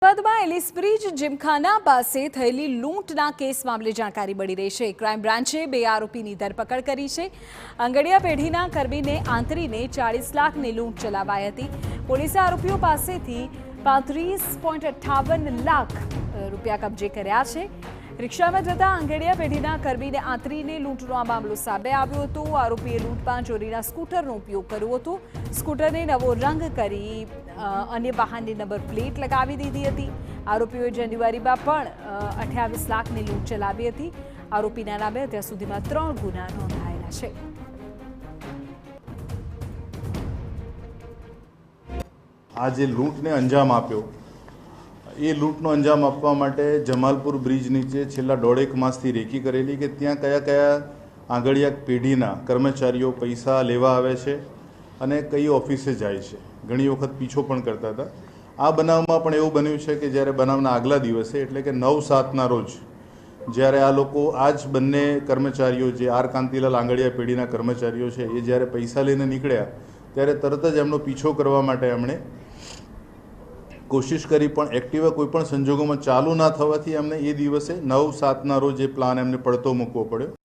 અમદાવાદમાં એલિસબ્રિજ જીમખાના પાસે થયેલી લૂંટના કેસ મામલે જાણકારી મળી રહી છે। ક્રાઇમ બ્રાન્ચે 2 આરોપીની ધરપકડ કરી છે। આંગડિયા પેઢીના કર્મીને આંતરીને 40 લાખની લૂંટ ચલાવાઈ હતી। પોલીસે આરોપીઓ પાસેથી 35.58 લાખ રૂપિયા કબજે કર્યા છે। રિક્ષામાં જતા આંગડિયા પેઢીના કર્મીને આંતરીને લૂંટનો આ મામલો સામે આવ્યો હતો। આરોપીએ લૂંટમાં ચોરીના સ્કૂટરનો ઉપયોગ કર્યો હતો। સ્કૂટરને નવો રંગ કરી અન્ય વાહનની નંબર પ્લેટ લગાવી દીધી હતી। આરોપીઓએ જાન્યુઆરીમાં પણ 28 લાખની લૂંટ ચલાવી હતી। આરોપીના નામે અત્યાર સુધીમાં 3 ગુના નોંધાયેલા છે। આ જે લૂંટને અંજામ આપ્યો એ લૂંટનો અંજામ આપવા માટે જમાલપુર બ્રિજ નીચે છેલ્લા 1.5 માસથી રેકી કરેલી કે ત્યાં કયા કયા આંગડિયા પેઢીના કર્મચારીઓ પૈસા લેવા આવે છે અને કઈ ઓફિસે જાય છે। ઘણી વખત પીછો પણ કરતા હતા। આ બનાવમાં પણ એવું બન્યું છે કે જ્યારે બનાવના આગલા દિવસે એટલે કે 9/7ના રોજ જ્યારે આ લોકો આ જ બંને કર્મચારીઓ જે આર કાંતિલાલ આંગડિયા પેઢીના કર્મચારીઓ છે એ જ્યારે પૈસા લઈને નીકળ્યા ત્યારે તરત જ એમનો પીછો કરવા માટે એમણે કોશિશ કરી, પણ એક્ટિવા કોઈ પણ સંજોગોમાં ચાલુ ના થવાથી એમને એ દિવસે 9/7ના રોજ એ પ્લાન એમને પડતો મૂકવો પડ્યો।